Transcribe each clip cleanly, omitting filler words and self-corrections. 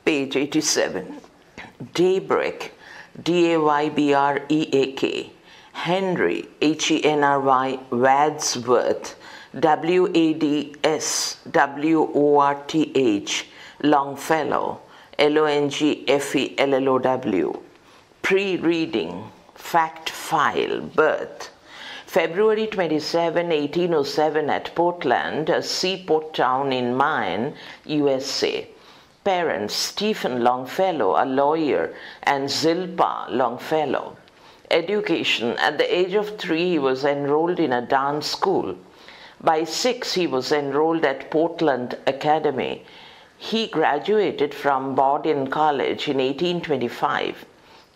Page 87. Daybreak, D-A-Y-B-R-E-A-K. Henry, Henry, Wadsworth, W-A-D-S-W-O-R-T-H, Longfellow, Longfellow. Pre-reading, fact file, birth. February 27, 1807 at Portland, a seaport town in Maine, USA. Parents, Stephen Longfellow, a lawyer, and Zilpah Longfellow. Education, at the age of 3, he was enrolled in a dance school. By 6, he was enrolled at Portland Academy. He graduated from Bowdoin College in 1825.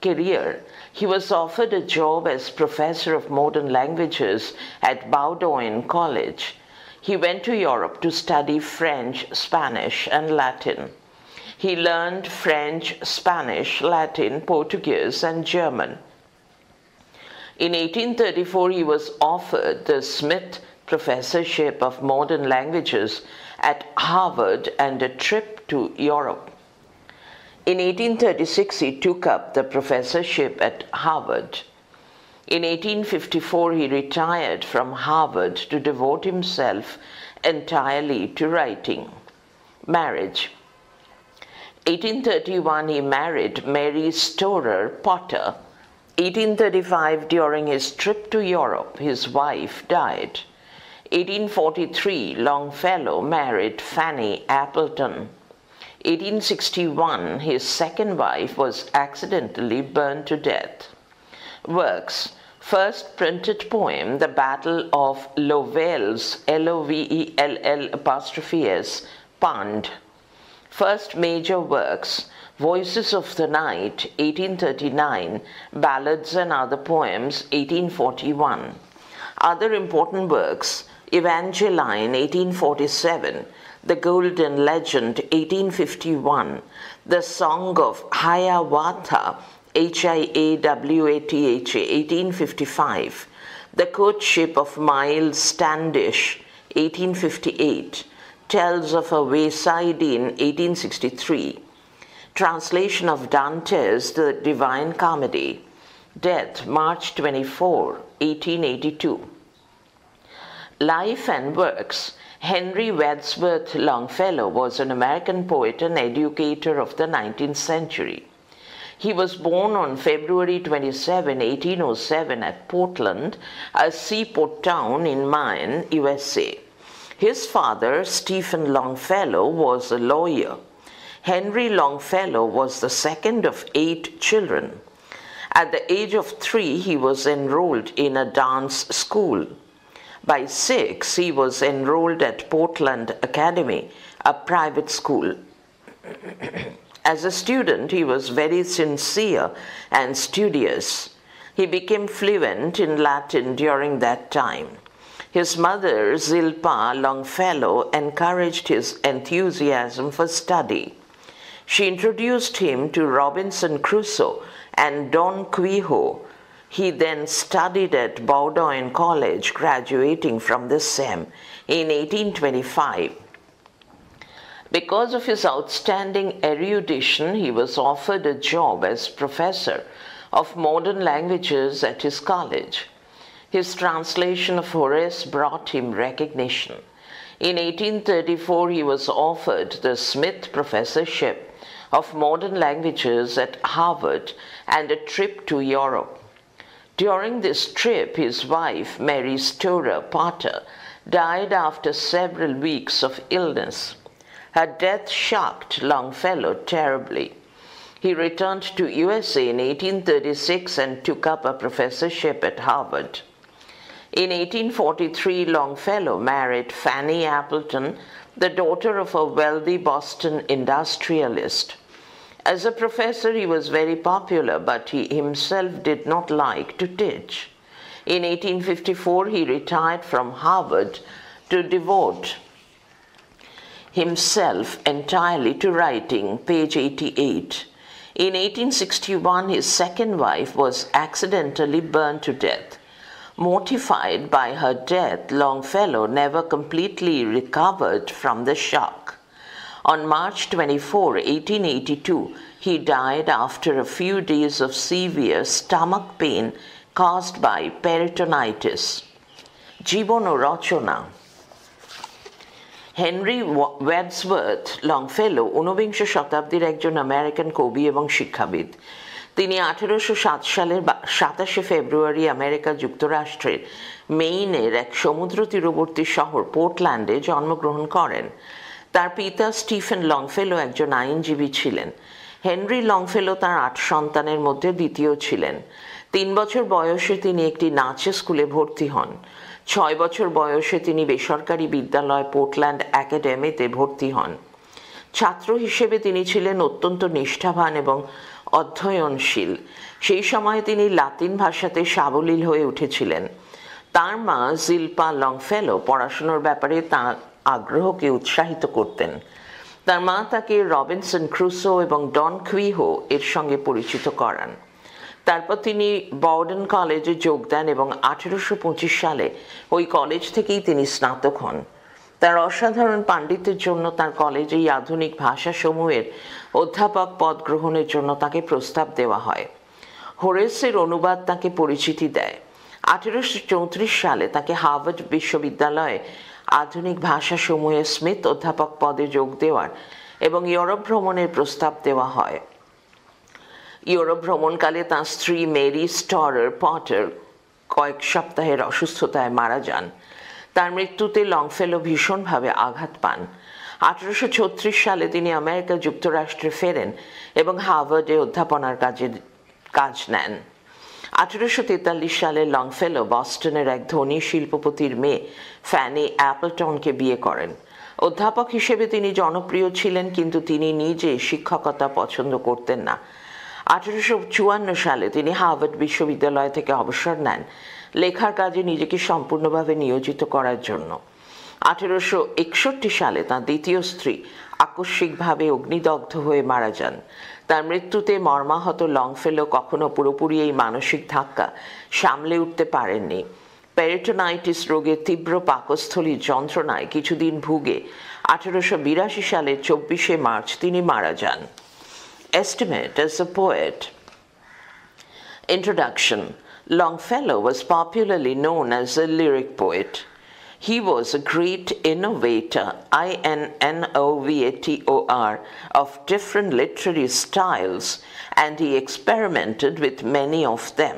Career, he was offered a job as professor of modern languages at Bowdoin College. He went to Europe to study French, Spanish, and Latin. He learned French, Spanish, Latin, Portuguese, and German. In 1834, he was offered the Smith Professorship of Modern Languages at Harvard and a trip to Europe. In 1836, he took up the professorship at Harvard. In 1854, he retired from Harvard to devote himself entirely to writing. Marriage. 1831, he married Mary Storer Potter. 1835, during his trip to Europe, his wife died. 1843, Longfellow married Fanny Appleton. 1861, his second wife was accidentally burned to death. Works. First printed poem, The Battle of Lovells, Lovell''S, Pond. First major works, Voices of the Night, 1839, Ballads and Other Poems, 1841. Other important works, Evangeline, 1847, The Golden Legend, 1851, The Song of Hiawatha, Hiawatha, 1855, The Courtship of Miles Standish, 1858, Tales of a Wayside Inn, 1863, translation of Dante's The Divine Comedy. Death, March 24, 1882. Life and works. Henry Wadsworth Longfellow was an American poet and educator of the 19th century. He was born on February 27, 1807 at Portland, a seaport town in Maine, USA. His father, Stephen Longfellow, was a lawyer. Henry Longfellow was the second of 8 children. At the age of 3, he was enrolled in a dance school. By 6, he was enrolled at Portland Academy, a private school. As a student, he was very sincere and studious. He became fluent in Latin during that time. His mother, Zilpah Longfellow, encouraged his enthusiasm for study. She introduced him to Robinson Crusoe and Don Quixote. He then studied at Bowdoin College, graduating from the same in 1825. Because of his outstanding erudition, he was offered a job as professor of modern languages at his college. His translation of Horace brought him recognition. In 1834, he was offered the Smith Professorship of Modern Languages at Harvard and a trip to Europe. During this trip, his wife, Mary Storer Potter, died after several weeks of illness. Her death shocked Longfellow terribly. He returned to USA in 1836 and took up a professorship at Harvard. In 1843, Longfellow married Fanny Appleton, the daughter of a wealthy Boston industrialist. As a professor, he was very popular, but he himself did not like to teach. In 1854, he retired from Harvard to devote himself entirely to writing, page 88. In 1861, his second wife was accidentally burned to death. Mortified by her death, Longfellow never completely recovered from the shock. On March 24, 1882, he died after a few days of severe stomach pain caused by peritonitis. জীবন ও রচনা। Henry Wadsworth Longfellow ঊনবিংশ শতাব্দীর একজন American কবি এবং শিক্ষাবিদ। তিনি 1807 সালের 27 ফেব্রুয়ারি আমেরিকা যুক্তরাষ্ট্রের মেইনের এক সমুদ্র তীরবর্তী শহর পোর্টল্যান্ডে জন্মগ্রহণ করেন। তার পিতা স্টিফেন লংফেলো একজন আইনজীবী ছিলেন। হেনরি লংফেলো তার 8 সন্তানের মধ্যে দ্বিতীয় ছিলেন। 3 বছর বয়সে তিনি একটি নাচের স্কুলে ভর্তি হন। 6 বছর বয়সে তিনি বেসরকারি বিদ্যালয় পোর্টল্যান্ড একাডেমিতে ভর্তি হন। ছাত্র হিসেবে তিনি ছিলেন অত্যন্ত নিষ্ঠাবান এবং অধ্যয়নশীল। সেই সময় তিনি লাতিন ভাষাতে সাবলীল হয়ে উঠেছিলেন। তার মা জিলপা লংফেলো পড়াশোনার ব্যাপারে তার আগ্রহকে উৎসাহিত করতেন। তার মা তাকে রবিনসন ক্রুসো এবং ডন কুইহো এর সঙ্গে পরিচিত করান। তারপর তিনি বর্ডন কলেজে যোগ দেন এবং 1825 সালে ওই কলেজ থেকেই তিনি স্নাতক হন। তার অসাধারণ পাণ্ডিত্যের জন্য তার কলেজে আধুনিক ভাষাসমূহের অধ্যাপক পদ গ্রহণের জন্য তাকে প্রস্তাব দেওয়া হয়। হোরেসের অনুবাদ তাকে পরিচিতি দেয়। 1834 সালে তাকে হার্ভার্ড বিশ্ববিদ্যালয়ে আধুনিক ভাষাসমূহে স্মিথ অধ্যাপক পদে যোগ দেওয়ার এবং ইউরোপ ভ্রমণের প্রস্তাব দেওয়া হয়। ইউরোপ ভ্রমণকালে তাঁর স্ত্রী মেরি স্টরার পটার কয়েক সপ্তাহের অসুস্থতায় মারা যান। তার মৃত্যুতে লংফেলো ভীষণভাবে আঘাত পান। 1836 সালে তিনি আমেরিকা যুক্তরাষ্ট্রে ফেরেন এবং হার্ভার্ডে অধ্যাপনার কাজ নেন। 1843 সালে লংফেলো বস্টনের এক ধনী শিল্পপতির মেয়ে ফ্যানি অ্যাপলটনকে বিয়ে করেন। অধ্যাপক হিসেবে তিনি জনপ্রিয় ছিলেন, কিন্তু তিনি নিজে শিক্ষকতা পছন্দ করতেন না। 1854 সালে তিনি হার্ভার্ড বিশ্ববিদ্যালয় থেকে অবসর নেন লেখার কাজে নিজেকে সম্পূর্ণভাবে নিয়োজিত করার জন্য। 1861 সালে তাঁর দ্বিতীয় স্ত্রী আকস্মিকভাবে অগ্নিদগ্ধ হয়ে মারা যান। তার মৃত্যুতে মর্মাহত লংফেলো কখনো পুরোপুরি এই মানসিক ধাক্কা সামলে উঠতে পারেননি। পেরিটোনাইটিস রোগের তীব্র পাকস্থলী যন্ত্রণায় কিছুদিন ভুগে 1882 সালে 24 মার্চ তিনি মারা যান। Estimate as a poet. Introduction. Longfellow was popularly known as a lyric poet. He was a great innovator, innovator, of different literary styles, and he experimented with many of them.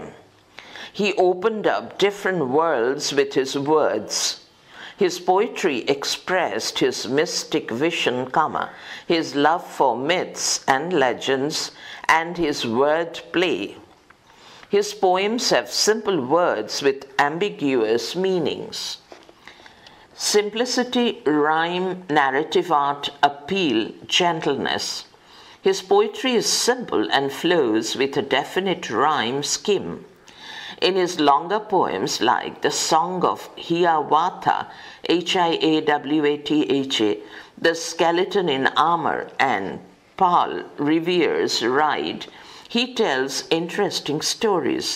He opened up different worlds with his words. His poetry expressed his mystic vision, his love for myths and legends, and his word play. His poems have simple words with ambiguous meanings. Simplicity, rhyme, narrative art, appeal, gentleness. His poetry is simple and flows with a definite rhyme scheme. In his longer poems like the Song of Hiawatha, Hiawatha, The Skeleton in Armor, and Paul Revere's Ride, he tells interesting stories.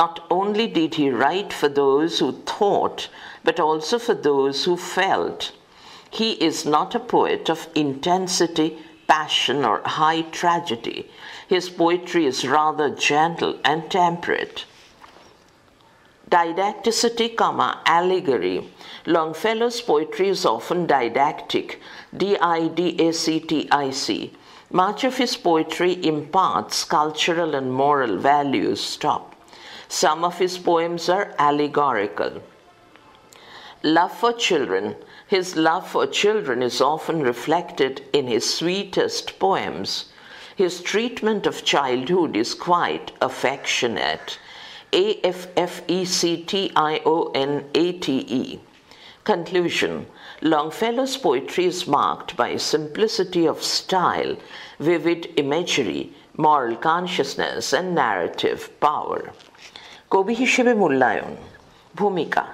Not only did he write for those who thought, but also for those who felt. He is not a poet of intensity, passion, or high tragedy. His poetry is rather gentle and temperate. Didacticity, allegory. Longfellow's poetry is often didactic, didactic. Much of his poetry imparts cultural and moral values. Some of his poems are allegorical. Love for children. His love for children is often reflected in his sweetest poems. His treatment of childhood is quite affectionate. affectionate. Conclusion. Longfellow's poetry is marked by simplicity of style, vivid imagery, moral consciousness, and narrative power. কবি হিসেবে মূল্যায়ন। ভূমিকা।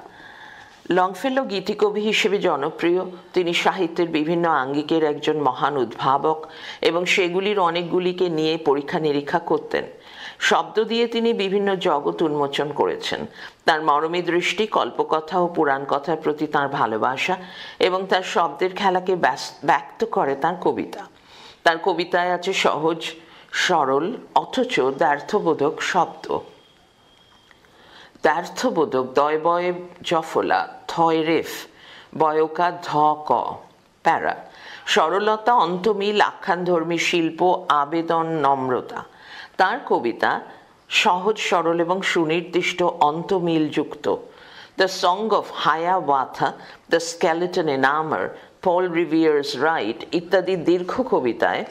লংফেলো গীতিকবি হিসেবে জনপ্রিয়। তিনি সাহিত্যের বিভিন্ন আঙ্গিকের একজন মহান উদ্ভাবক এবং সেগুলির অনেকগুলিকে নিয়ে পরীক্ষা নিরীক্ষা করতেন। শব্দ দিয়ে তিনি বিভিন্ন জগৎ উন্মোচন করেছেন। তার মরমী দৃষ্টি, কল্পকথা ও পুরাণ কথার প্রতি তাঁর ভালোবাসা এবং তার শব্দের খেলাকে ব্যক্ত করে তাঁর কবিতা। তার কবিতায় আছে সহজ সরল অথচ দ্ব্যর্থবোধক শব্দ। দ্ব্যর্থবোধক দয়বয় জফলা থয় রেফ বয়কা ধ ক প্যারা। সরলতা, অন্তমিল, আখ্যানধর্মী শিল্প, আবেদন, নম্রতা। তার কবিতা সহজ সরল এবং সুনির্দিষ্ট অন্তমিলযুক্ত। The song of Hiawatha, the skeleton in armour, Paul Revere's ride ইত্যাদি দীর্ঘ কবিতায়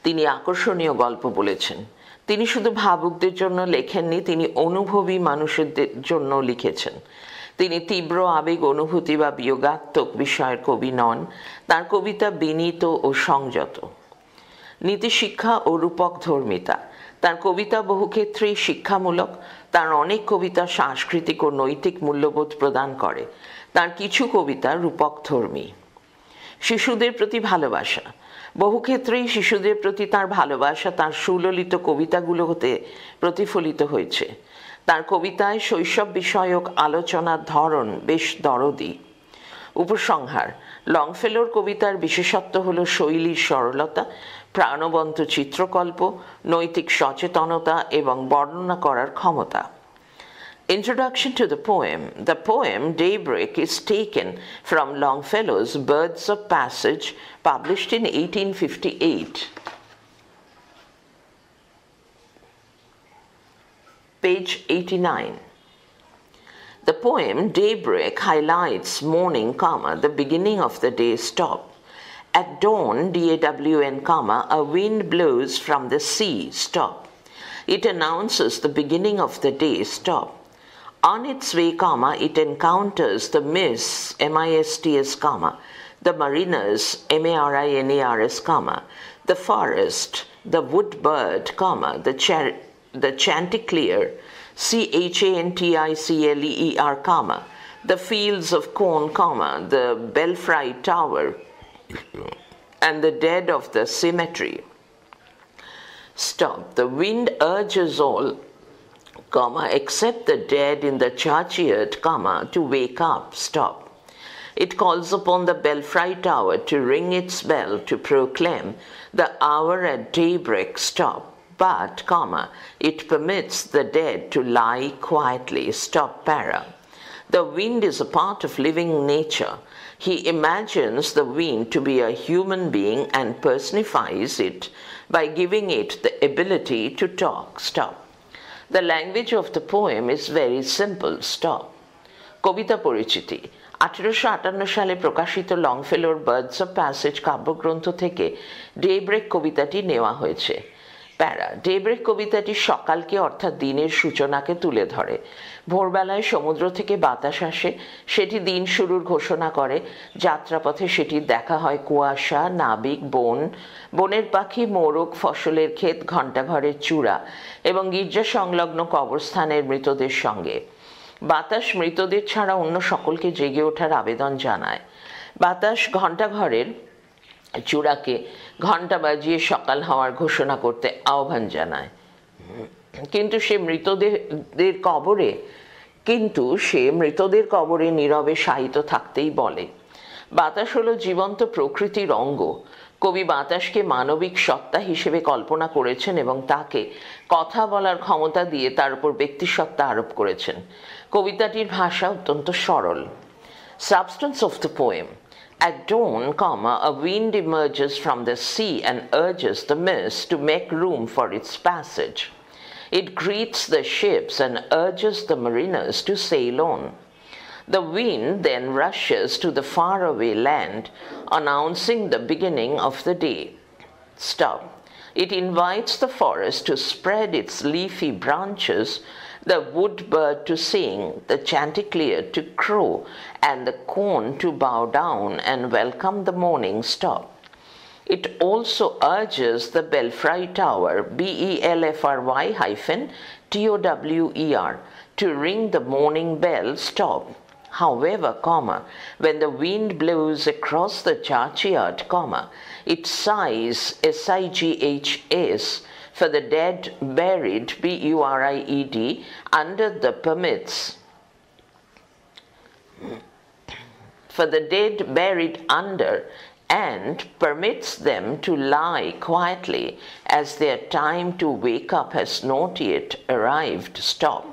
তিনি আকর্ষণীয় গল্প বলেছেন। তিনি শুধু ভাবুকদের জন্য লেখেননি, তিনি অনুভবী মানুষদের জন্য লিখেছেন। তিনি তীব্র আবেগ, অনুভূতি বা বিয়োগাত্মক বিষয়ের কবি নন। তার কবিতা বিনীত ও সংযত। নীতিশিক্ষা ও রূপক ধর্মিতা। তার কবিতা বহু ক্ষেত্রেই শিক্ষামূলক। তার অনেক কবিতা সাংস্কৃতিক ও নৈতিক মূল্যবোধ প্রদান করে। তার কিছু কবিতা রূপকধর্মী। শিশুদের প্রতি ভালোবাসা। বহু ক্ষেত্রেই শিশুদের প্রতি তার ভালোবাসা তার সুললিত কবিতাগুলোতে প্রতিফলিত হয়েছে। তার কবিতায় শৈশব বিষয়ক আলোচনার ধরন বেশ দরদি। উপসংহার: লংফেলোর কবিতার বিশেষত্ব হল শৈলীর সরলতা, প্রাণবন্ত চিত্রকল্প, নৈতিক সচেতনতা এবং বর্ণনা করার ক্ষমতা। Introduction to the poem. The poem Daybreak is taken from Longfellow's Birds of Passage, published in 1858. Page 89. The poem Daybreak highlights morning, the beginning of the day stop. At dawn, DAWN, a wind blows from the sea, stop. It announces the beginning of the day stop. On its way, it encounters the mists, MISTS, the mariners, MARINERS, the forest, the wood bird, the chanticleer, CHANTICLEER, the fields of corn, the belfry tower, and the dead of the cemetery. Stop. The wind urges all, except the dead in the churchyard, to wake up, stop. It calls upon the belfry tower to ring its bell to proclaim the hour at daybreak, stop. But, it permits the dead to lie quietly, stop, para. The wind is a part of living nature. He imagines the wind to be a human being and personifies it by giving it the ability to talk, stop. The language of the poem is very simple, stop. কবিতা পরিচিতি। 1858 সালে প্রকাশিত লংফেলোর birds of passage কাব্যগ্রন্থ থেকে daybreak কবিতাটি নেওয়া হয়েছে। প্যারা। Daybreak কবিতাটি সকালকে অর্থাৎ দিনের সূচনাকে তুলে ধরে। ভোরবেলায় সমুদ্র থেকে বাতাস আসে, সেটি দিন শুরুর ঘোষণা করে। যাত্রাপথে সেটির দেখা হয় কুয়াশা, নাবিক, বনের পাখি, মোরগ, ফসলের ক্ষেত, ঘণ্টাঘরের চূড়া এবং গির্জা সংলগ্ন কবরস্থানের মৃতদের সঙ্গে। বাতাস মৃতদের ছাড়া অন্য সকলকে জেগে ওঠার আবেদন জানায়। বাতাস ঘণ্টাঘরের চূড়াকে ঘণ্টা বাজিয়ে সকাল হওয়ার ঘোষণা করতে আহ্বান জানায়। কিন্তু সে মৃতদের কবরে নীরবে শায়িত থাকতেই বলে। বাতাস হলো জীবন্ত প্রকৃতির অঙ্গ। কবি বাতাসকে মানবিক সত্তা হিসেবে কল্পনা করেছেন এবং তাকে কথা বলার ক্ষমতা দিয়ে তার উপর ব্যক্তিসত্তা আরোপ করেছেন। কবিতাটির ভাষা অত্যন্ত সরল। Substance of the poem. At dawn, a wind emerges from the sea and urges the mist to make room for its passage. It greets the ships and urges the mariners to sail on. The wind then rushes to the faraway land, announcing the beginning of the day. Stop. It invites the forest to spread its leafy branches, the wood bird to sing, the chanticleer to crow, and the corn to bow down and welcome the morning stop. It also urges the belfry tower, BELFRY-TOWER, to ring the morning bell, stop. However, when the wind blows across the churchyard, it sighs, SIGHS, for the dead buried, B-U-R-I-E-D, under the permits. For the dead buried under and permits them to lie quietly as their time to wake up has not yet arrived. Stop.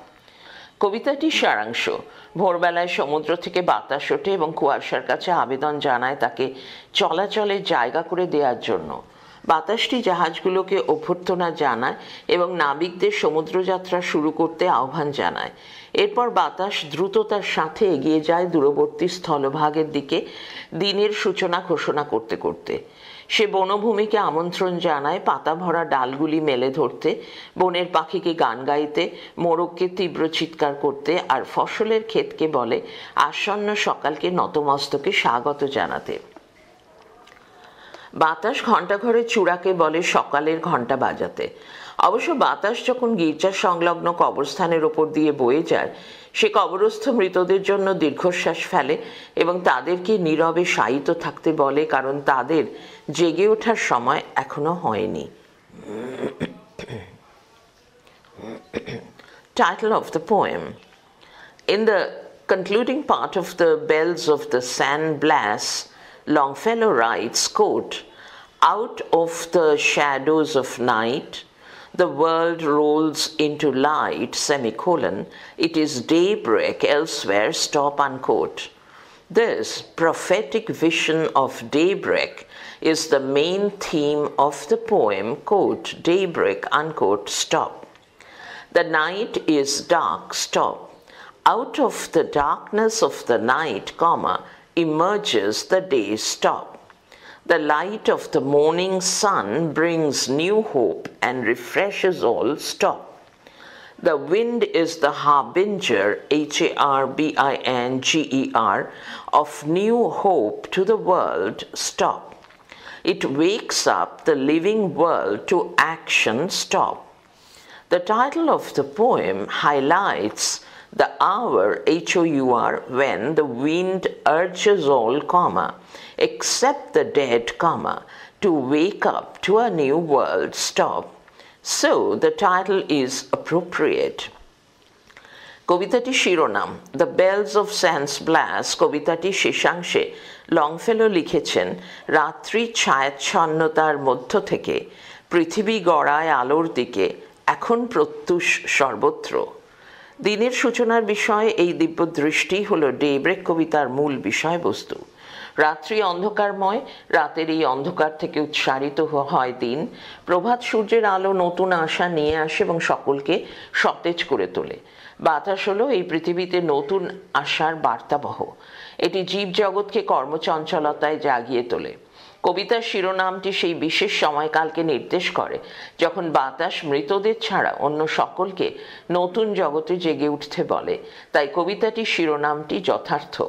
কবিতাটি সারাংশ। ভোরবেলায় সমুদ্র থেকে বাতাস ওঠে এবং কুয়াশার কাছে আবেদন জানায় তাকে চলাচলের জায়গা করে দেওয়ার জন্য। বাতাসটি জাহাজগুলোকে অভ্যর্থনা জানায় এবং নাবিকদের সমুদ্রযাত্রা শুরু করতে আহ্বান জানায়। এরপর বাতাস দ্রুততার সাথে এগিয়ে যায় দূরবর্তী স্থলভাগের দিকে দিনের সূচনা ঘোষণা করতে করতে। সে বনভূমিকে আমন্ত্রণ জানায় পাতা ভরা ডালগুলি মেলে ধরতে, বনের পাখিকে গান গাইতে, মোরগকে তীব্র চিৎকার করতে, আর ফসলের ক্ষেতকে বলে আসন্ন সকালকে নতমস্তকে স্বাগত জানাতে। বাতাস ঘণ্টাঘরের চূড়াকে বলে সকালের ঘণ্টা বাজাতে। অবশ্য বাতাস যখন গির্জা সংলগ্ন কবরস্থানের ওপর দিয়ে বয়ে যায়, সে কবরস্থ মৃতদের জন্য দীর্ঘশ্বাস ফেলে এবং তাদেরকে নীরবে শায়িত থাকতে বলে, কারণ তাদের জেগে ওঠার সময় এখনো হয়নি। Title of the poem. In the concluding part of the Bells of the San Blas, Longfellow writes, quote, "Out of the shadows of night, the world rolls into light, semicolon, it is daybreak elsewhere, stop," unquote. This prophetic vision of daybreak is the main theme of the poem, quote, "Daybreak, unquote, stop." The night is dark, stop. Out of the darkness of the night, comma, emerges the day, stop. The light of the morning sun brings new hope and refreshes all, stop. The wind is the harbinger, H-A-R-B-I-N-G-E-R, of new hope to the world, stop. It wakes up the living world to action, stop. The title of the poem highlights the hour, H-O-U-R, when the wind urges all, comma, except the dead, comma, to wake up to a new world, stop. So the title is appropriate. কবিতাটি শিরোনাম। The bells of San Blas কবিতাটি শেষাংশে লংফেলো লিখেছেন রাত্রি ছায়াচ্ছন্নতার মধ্য থেকে পৃথিবী গড়ায় আলোর দিকে, এখন প্রত্যুষ সর্বত্র। দিনের সূচনার বিষয়ে এই দিব্য দৃষ্টি হল ডেব্রেক কবিতার মূল বিষয়বস্তু। রাত্রি অন্ধকারময়, রাতের এই অন্ধকার থেকে উৎসারিত হয় দিন। প্রভাত সূর্যের আলো নতুন আশা নিয়ে আসে এবং সকলকে সতেজ করে তোলে। বাতাস হলো এই পৃথিবীতে নতুন আশার বার্তাবহ। এটি জীবজগৎকে কর্মচঞ্চলতায় জাগিয়ে তোলে। কবিতার শিরোনামটি সেই বিশেষ সময়কালকে নির্দেশ করে যখন বাতাস মৃতদের ছাড়া অন্য সকলকে নতুন জগতে জেগে উঠতে বলে, তাই কবিতাটির শিরোনামটি যথার্থ।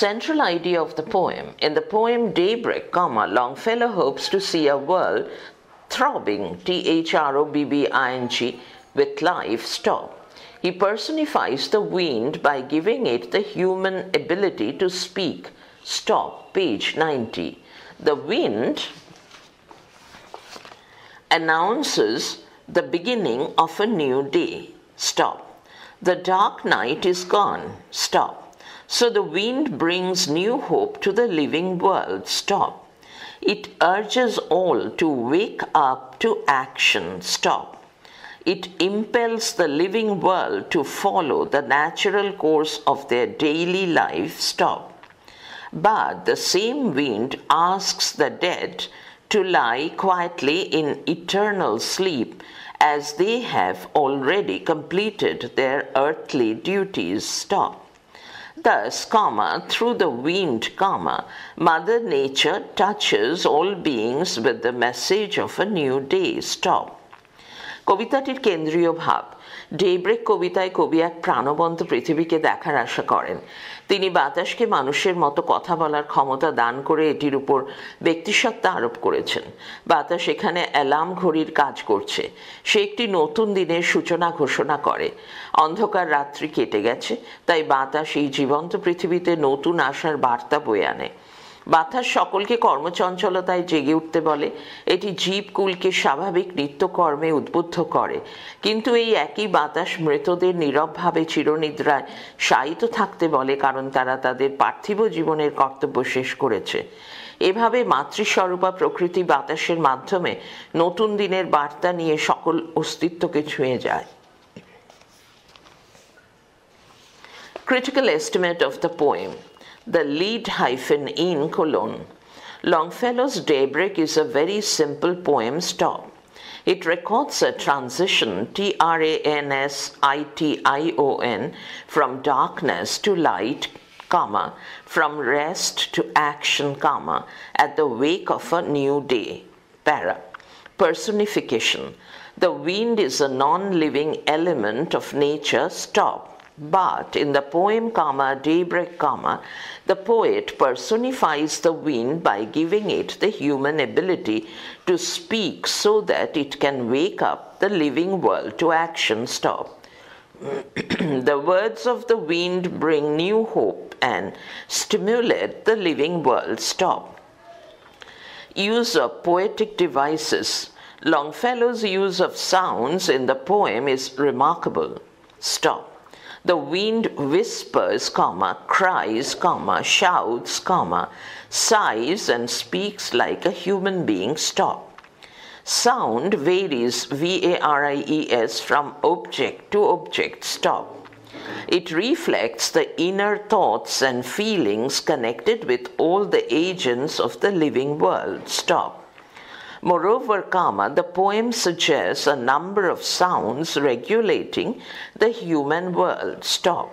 Central idea of the poem. In the poem Daybreak, Longfellow hopes to see a world throbbing, T-H-R-O-B-B-I-N-G, with life, stop. He personifies the wind by giving it the human ability to speak, stop, page 90. The wind announces the beginning of a new day, stop. The dark night is gone, stop. So the wind brings new hope to the living world, stop. It urges all to wake up to action, stop. It impels the living world to follow the natural course of their daily life, stop. But the same wind asks the dead to lie quietly in eternal sleep, as they have already completed their earthly duties, stop. Thus, through the wind, Mother Nature touches all beings with the message of a new day, stop. কবিতাটির কেন্দ্রীয় ভাব। Daybreak কবিতায় কবি এক প্রাণবন্ত পৃথিবীকে দেখার আশা করেন। তিনি বাতাসকে মানুষের মতো কথা বলার ক্ষমতা দান করে এটির উপর ব্যক্তিসত্তা আরোপ করেছেন। বাতাস এখানে অ্যালার্ম ঘড়ির কাজ করছে। সে একটি নতুন দিনের সূচনা ঘোষণা করে। অন্ধকার রাত্রি কেটে গেছে, তাই বাতাস এই জীবন্ত পৃথিবীতে নতুন আশার বার্তা বয়ে আনে। বাতাস সকলকে কর্মচঞ্চলতায় জেগে উঠতে বলে, এটি জীবকুলকে স্বাভাবিক নিত্যকর্মে উদ্বুদ্ধ করে, কিন্তু এই একই বাতাস মৃতদের নীরবভাবে চিরনিদ্রায় শায়িত থাকতে বলে, কারণ তারা তাদের পার্থিব জীবনের কর্তব্য শেষ করেছে। এভাবে মাতৃস্বরূপা প্রকৃতি বাতাসের মাধ্যমে নতুন দিনের বার্তা নিয়ে সকল অস্তিত্বকে ছুঁয়ে যায়। Critical estimate of the poem. The lead-in colon. Longfellow's Daybreak is a very simple poem stop. It records a transition, transition, from darkness to light, comma, from rest to action, comma, at the wake of a new day. Para. Personification. The wind is a non-living element of nature, stop. But in the poem, Daybreak, the poet personifies the wind by giving it the human ability to speak so that it can wake up the living world to action, stop. The words of the wind bring new hope and stimulate the living world, stop. Use of poetic devices. Longfellow's use of sounds in the poem is remarkable, stop. The wind whispers, cries, shouts, sighs and speaks like a human being, stop. Sound varies, varies, from object to object, stop. It reflects the inner thoughts and feelings connected with all the agents of the living world, stop. Moreover, the poem suggests a number of sounds regulating the human world, stop.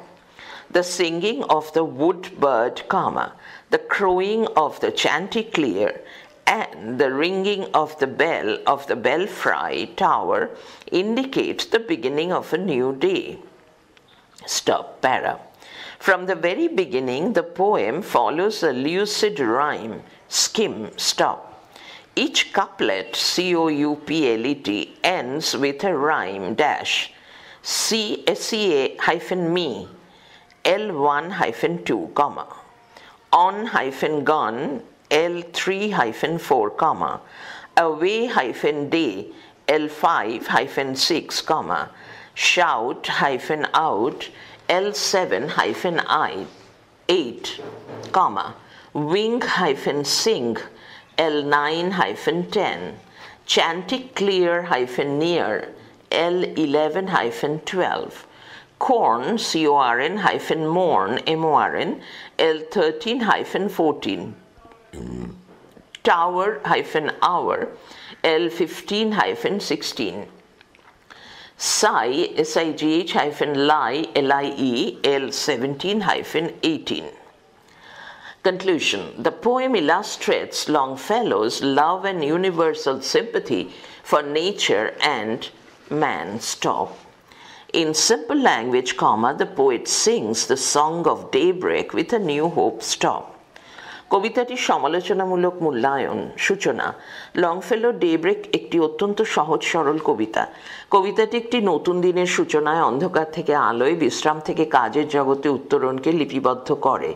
The singing of the wood bird, the crowing of the chanticleer, and the ringing of the belfry tower indicate the beginning of a new day. Stop. Para. From the very beginning, the poem follows a lucid rhyme, skim, stop. Each couplet, couplet, ends with a rhyme dash, ca-me, L1-2, on-gone, L3-4, away-day, L5-6, shout-out, L7-8, wing-sing, L9-10, chanticleer-near, L11-12, corn, corn-morn, morn, L13-14, tower-hour, L15-16, sigh, sigh-lie, lie, L17-18. Conclusion. The poem illustrates Longfellow's love and universal sympathy for nature and man, stop. In simple language, the poet sings the song of daybreak with a new hope, stop. কবিতাটির সমালোচনামূলক মূল্যায়ন। সূচনা। লংফেলো daybreak একটি অত্যন্ত সহজ সরল কবিতা। কবিতাটি একটি নতুন দিনের সূচনায় অন্ধকার থেকে আলোয়, বিশ্রাম থেকে কাজের জগতে উত্তরণকে লিপিবদ্ধ করে।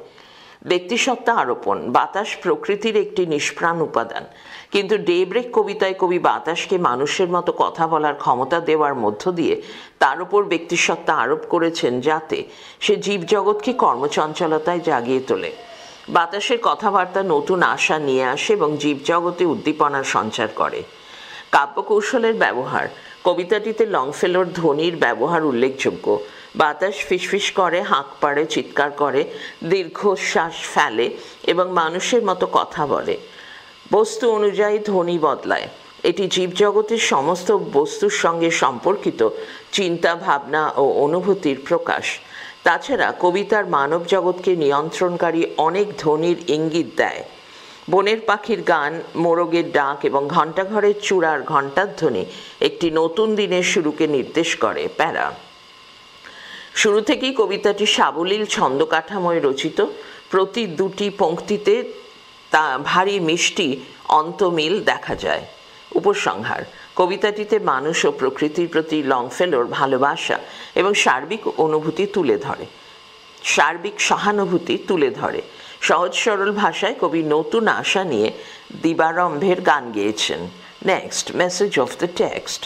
ব্যক্তিসত্তা আরোপণ। বাতাস প্রকৃতির একটি নিষ্প্রাণ উপাদান, কিন্তু ডেব্রেক কবিতায় কবি বাতাসকে মানুষের মতো কথা বলার ক্ষমতা দেওয়ার মধ্য দিয়ে তার উপর ব্যক্তিসত্তা আরোপ করেছেন, যাতে সে জীবজগৎকে কর্মচঞ্চলতায় জাগিয়ে তোলে। বাতাসের কথাবার্তা নতুন আশা নিয়ে আসে এবং জীবজগতে উদ্দীপনার সঞ্চার করে। কাব্যকৌশলের ব্যবহার। কবিতাটিতে লংফেলোর ধ্বনির ব্যবহার উল্লেখযোগ্য। বাতাস ফিসফিস করে, হাঁক পাড়ে, চিৎকার করে, দীর্ঘশ্বাস ফেলে এবং মানুষের মতো কথা বলে। বস্তু অনুযায়ী ধ্বনি বদলায়। এটি জীবজগতের সমস্ত বস্তুর সঙ্গে সম্পর্কিত চিন্তা, ভাবনা ও অনুভূতির প্রকাশ। তাছাড়া কবিতার মানব জগৎকে নিয়ন্ত্রণকারী অনেক ধ্বনির ইঙ্গিত দেয়। বনের পাখির গান, মোরগের ডাক এবং ঘণ্টাঘরের চূড়ার ঘণ্টার ধ্বনি একটি নতুন দিনের শুরুকে নির্দেশ করে। প্যারা। শুরু থেকেই কবিতাটি সাবলীল ছন্দ কাঠামোয় রচিত। প্রতি দুটি পংক্তিতে তা ভারী মিষ্টি অন্তমিল দেখা যায়। উপসংহার। কবিতাটিতে মানুষ ও প্রকৃতির প্রতি লংফেলোর ভালোবাসা এবং সার্বিক সহানুভূতি তুলে ধরে। সহজ সরল ভাষায় কবি নতুন আশা নিয়ে দিবারম্ভের গান গেয়েছেন। Next, message of the text.